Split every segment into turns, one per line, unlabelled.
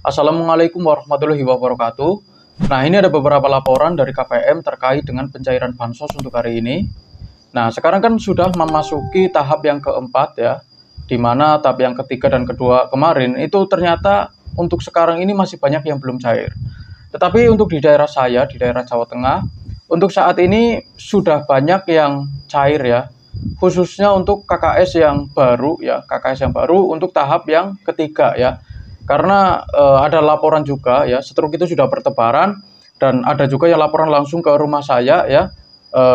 Assalamualaikum warahmatullahi wabarakatuh. Nah, ini ada beberapa laporan dari KPM terkait dengan pencairan bansos untuk hari ini. Nah, sekarang kan sudah memasuki tahap yang keempat ya, di mana tahap yang ketiga dan kedua kemarin itu ternyata untuk sekarang ini masih banyak yang belum cair. Tetapi untuk di daerah saya, di daerah Jawa Tengah, untuk saat ini sudah banyak yang cair ya, khususnya untuk KKS yang baru ya, KKS yang baru untuk tahap yang ketiga ya. Karena ada laporan juga ya, stroke itu sudah bertebaran dan ada juga yang laporan langsung ke rumah saya ya,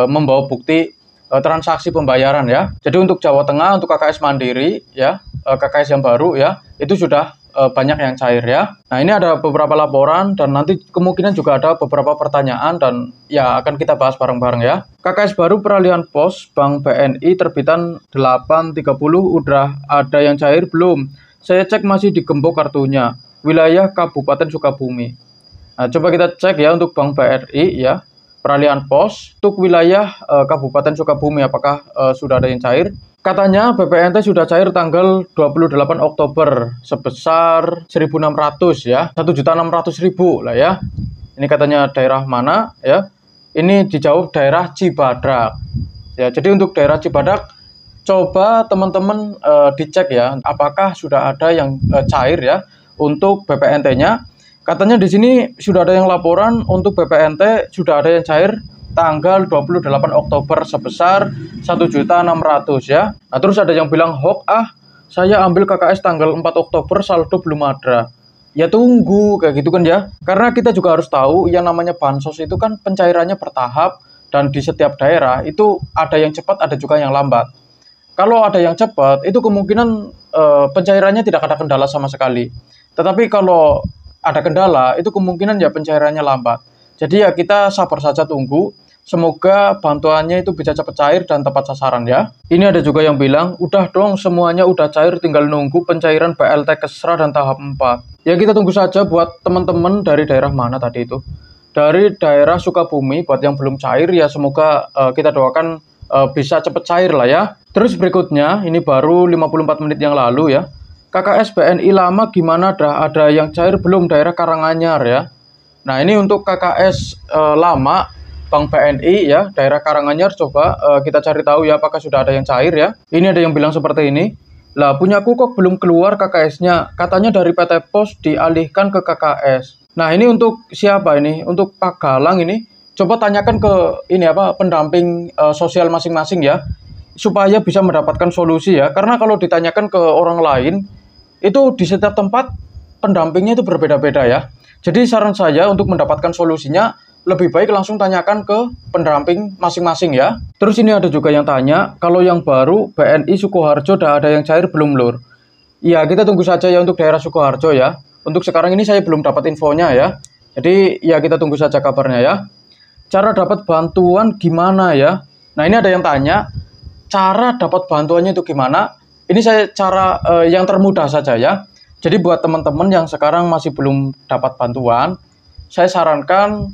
membawa bukti transaksi pembayaran ya. Jadi untuk Jawa Tengah, untuk KKS Mandiri ya, KKS yang baru ya, itu sudah banyak yang cair ya. Nah, ini ada beberapa laporan dan nanti kemungkinan juga ada beberapa pertanyaan dan ya akan kita bahas bareng-bareng ya. KKS baru peralihan pos Bank BNI terbitan 8.30 udah ada yang cair belum? Saya cek masih digembok kartunya. Wilayah Kabupaten Sukabumi. Nah, coba kita cek ya untuk Bank BRI ya. Peralihan pos untuk wilayah Kabupaten Sukabumi apakah sudah ada yang cair? Katanya BPNT sudah cair tanggal 28 Oktober sebesar 1.600 ya. 1.600.000 lah ya. Ini katanya daerah mana ya? Ini dijawab daerah Cibadak. Ya, jadi untuk daerah Cibadak coba teman-teman dicek ya, apakah sudah ada yang cair ya untuk BPNT-nya. Katanya di sini sudah ada yang laporan untuk BPNT sudah ada yang cair tanggal 28 Oktober sebesar 1.600.000 ya. Nah, terus ada yang bilang hoax saya ambil KKS tanggal 4 Oktober saldo belum ada. Ya tunggu kayak gitu kan ya. Karena kita juga harus tahu yang namanya bansos itu kan pencairannya bertahap dan di setiap daerah itu ada yang cepat ada juga yang lambat. Kalau ada yang cepat, itu kemungkinan pencairannya tidak ada kendala sama sekali. Tetapi kalau ada kendala, itu kemungkinan ya pencairannya lambat. Jadi ya kita sabar saja tunggu. Semoga bantuannya itu bisa cepat cair dan tepat sasaran ya. Ini ada juga yang bilang, udah dong semuanya udah cair tinggal nunggu pencairan BLT Kesra dan tahap 4. Ya kita tunggu saja buat teman-teman dari daerah mana tadi itu. Dari daerah Sukabumi, buat yang belum cair ya semoga kita doakan bisa cepat cair lah ya. Terus berikutnya, ini baru 54 menit yang lalu ya. KKS BNI lama gimana dah? Ada yang cair belum daerah Karanganyar ya? Nah, ini untuk KKS lama Bank BNI ya, daerah Karanganyar coba kita cari tahu ya apakah sudah ada yang cair ya. Ini ada yang bilang seperti ini. Lah, punyaku kok belum keluar KKS-nya. Katanya dari PT Pos dialihkan ke KKS. Nah, ini untuk siapa ini? Untuk Pak Galang ini. Coba tanyakan ke ini apa pendamping sosial masing-masing ya, supaya bisa mendapatkan solusi ya. Karena kalau ditanyakan ke orang lain, itu di setiap tempat pendampingnya itu berbeda-beda ya. Jadi saran saya untuk mendapatkan solusinya, lebih baik langsung tanyakan ke pendamping masing-masing ya. Terus ini ada juga yang tanya, kalau yang baru BNI Sukoharjo udah ada yang cair belum lur? Ya kita tunggu saja ya untuk daerah Sukoharjo ya. Untuk sekarang ini saya belum dapat infonya ya. Jadi ya kita tunggu saja kabarnya ya. Cara dapat bantuan gimana ya? Nah ini ada yang tanya, cara dapat bantuannya itu gimana? Ini saya cara yang termudah saja ya. Jadi buat teman-teman yang sekarang masih belum dapat bantuan, saya sarankan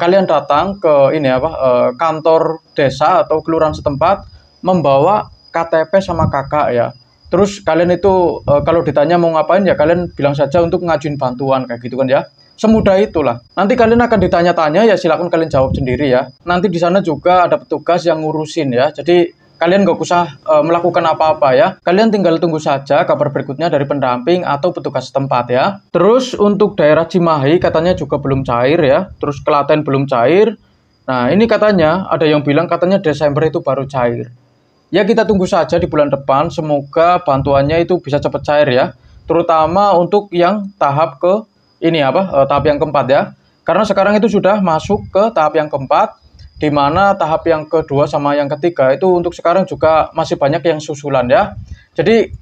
kalian datang ke ini apa kantor desa atau kelurahan setempat, membawa KTP sama KK ya. Terus kalian itu kalau ditanya mau ngapain ya kalian bilang saja untuk ngajuin bantuan kayak gitu kan ya. Semudah itulah. Nanti kalian akan ditanya-tanya ya silakan kalian jawab sendiri ya. Nanti di sana juga ada petugas yang ngurusin ya. Jadi kalian nggak usah melakukan apa-apa ya. Kalian tinggal tunggu saja kabar berikutnya dari pendamping atau petugas setempat ya. Terus untuk daerah Cimahi katanya juga belum cair ya. Terus Klaten belum cair. Nah ini katanya ada yang bilang katanya Desember itu baru cair. Ya kita tunggu saja di bulan depan. Semoga bantuannya itu bisa cepat cair ya. Terutama untuk yang tahap ke ini apa tahap yang keempat ya. Karena sekarang itu sudah masuk ke tahap yang keempat, di mana tahap yang kedua sama yang ketiga itu untuk sekarang juga masih banyak yang susulan ya. Jadi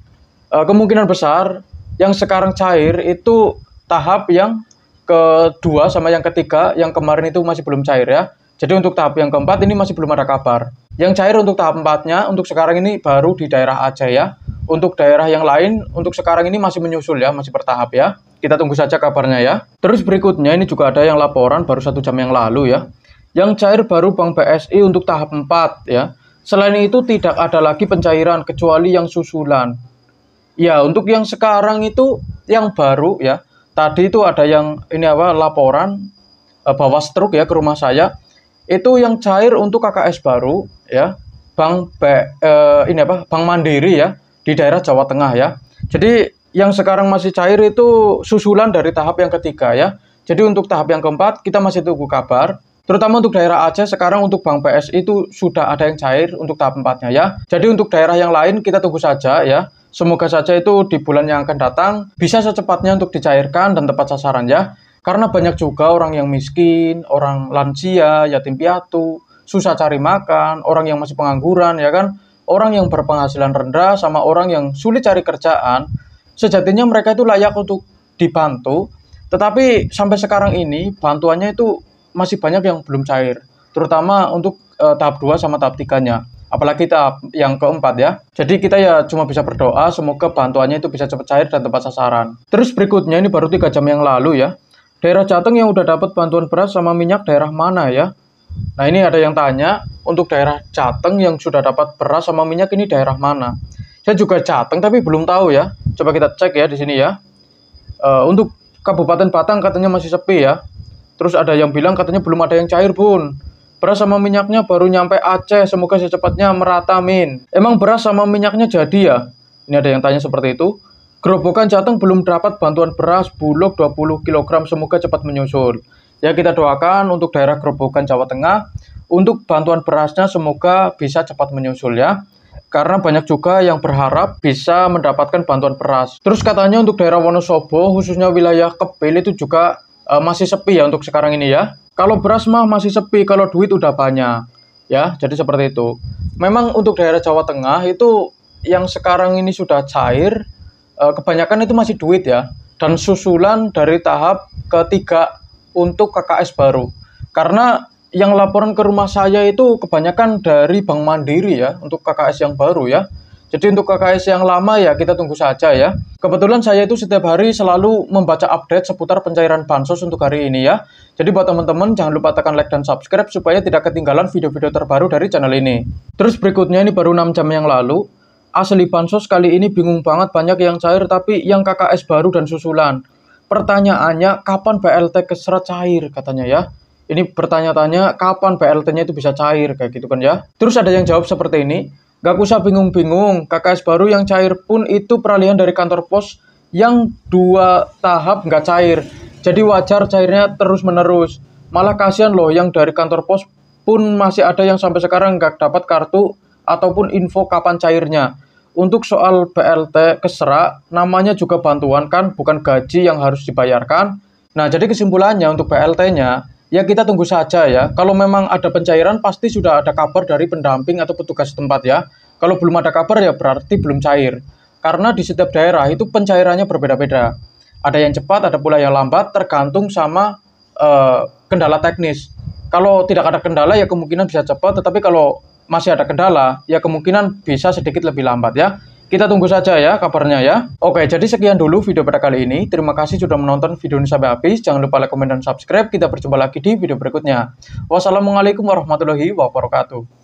kemungkinan besar yang sekarang cair itu tahap yang kedua sama yang ketiga, yang kemarin itu masih belum cair ya. Jadi untuk tahap yang keempat ini masih belum ada kabar. Yang cair untuk tahap empatnya untuk sekarang ini baru di daerah Aceh ya. Untuk daerah yang lain untuk sekarang ini masih menyusul ya, masih bertahap ya. Kita tunggu saja kabarnya ya. Terus berikutnya ini juga ada yang laporan baru 1 jam yang lalu ya. Yang cair baru Bank BSI untuk tahap 4 ya. Selain itu tidak ada lagi pencairan kecuali yang susulan. Ya, untuk yang sekarang itu yang baru ya, tadi itu ada yang laporan bawa struk ya ke rumah saya. Itu yang cair untuk KKS baru ya, Bank Mandiri ya di daerah Jawa Tengah ya. Jadi yang sekarang masih cair itu susulan dari tahap yang ketiga ya. Jadi untuk tahap yang keempat kita masih tunggu kabar. Terutama untuk daerah Aceh sekarang untuk Bank BSI itu sudah ada yang cair untuk tahap 4-nya ya. Jadi untuk daerah yang lain kita tunggu saja ya. Semoga saja itu di bulan yang akan datang bisa secepatnya untuk dicairkan dan tepat sasaran ya. Karena banyak juga orang yang miskin, orang lansia, yatim piatu, susah cari makan, orang yang masih pengangguran ya kan. Orang yang berpenghasilan rendah sama orang yang sulit cari kerjaan. Sejatinya mereka itu layak untuk dibantu. Tetapi sampai sekarang ini bantuannya itu masih banyak yang belum cair, terutama untuk tahap 2 sama tahap 3-nya, apalagi tahap yang keempat ya. Jadi kita ya cuma bisa berdoa semoga bantuannya itu bisa cepat cair dan tepat sasaran. Terus berikutnya ini baru 3 jam yang lalu ya, daerah Jateng yang udah dapat bantuan beras sama minyak daerah mana ya? Nah ini ada yang tanya, untuk daerah Jateng yang sudah dapat beras sama minyak ini daerah mana? Saya juga Jateng tapi belum tahu ya, coba kita cek ya di sini ya. Untuk Kabupaten Batang katanya masih sepi ya. Terus ada yang bilang katanya belum ada yang cair bun. Beras sama minyaknya baru nyampe Aceh, semoga secepatnya merata min. Emang beras sama minyaknya jadi ya? Ini ada yang tanya seperti itu. Gerobokan Jateng belum dapat bantuan beras bulog 20 kg, semoga cepat menyusul. Ya kita doakan untuk daerah Gerobokan Jawa Tengah, untuk bantuan berasnya semoga bisa cepat menyusul ya. Karena banyak juga yang berharap bisa mendapatkan bantuan beras. Terus katanya untuk daerah Wonosobo, khususnya wilayah Kepil itu juga masih sepi ya untuk sekarang ini ya. Kalau beras mah masih sepi, kalau duit udah banyak ya. Jadi seperti itu. Memang untuk daerah Jawa Tengah itu yang sekarang ini sudah cair, kebanyakan itu masih duit ya. Dan susulan dari tahap ketiga untuk KKS baru. Karena yang laporan ke rumah saya itu kebanyakan dari Bank Mandiri ya, untuk KKS yang baru ya. Jadi untuk KKS yang lama ya kita tunggu saja ya. Kebetulan saya itu setiap hari selalu membaca update seputar pencairan bansos untuk hari ini ya. Jadi buat teman-teman jangan lupa tekan like dan subscribe supaya tidak ketinggalan video-video terbaru dari channel ini. Terus berikutnya ini baru 6 jam yang lalu. Asli bansos kali ini bingung banget, banyak yang cair tapi yang KKS baru dan susulan. Pertanyaannya kapan BLT Kesra cair katanya ya. Ini bertanya-tanya kapan BLT-nya itu bisa cair kayak gitu kan ya. Terus ada yang jawab seperti ini. Gak usah bingung-bingung, KKS baru yang cair pun itu peralihan dari kantor pos yang 2 tahap nggak cair. Jadi wajar cairnya terus-menerus. Malah kasihan loh yang dari kantor pos pun masih ada yang sampai sekarang nggak dapat kartu ataupun info kapan cairnya. Untuk soal BLT Kesra, namanya juga bantuan kan, bukan gaji yang harus dibayarkan. Nah, jadi kesimpulannya untuk BLT-nya, ya kita tunggu saja ya. Kalau memang ada pencairan pasti sudah ada kabar dari pendamping atau petugas setempat ya. Kalau belum ada kabar ya berarti belum cair. Karena di setiap daerah itu pencairannya berbeda-beda. Ada yang cepat, ada pula yang lambat, tergantung sama kendala teknis. Kalau tidak ada kendala ya kemungkinan bisa cepat, tetapi kalau masih ada kendala ya kemungkinan bisa sedikit lebih lambat ya. Kita tunggu saja ya kabarnya ya. Oke, jadi sekian dulu video pada kali ini. Terima kasih sudah menonton video ini sampai habis. Jangan lupa like, komen, dan subscribe. Kita berjumpa lagi di video berikutnya. Wassalamualaikum warahmatullahi wabarakatuh.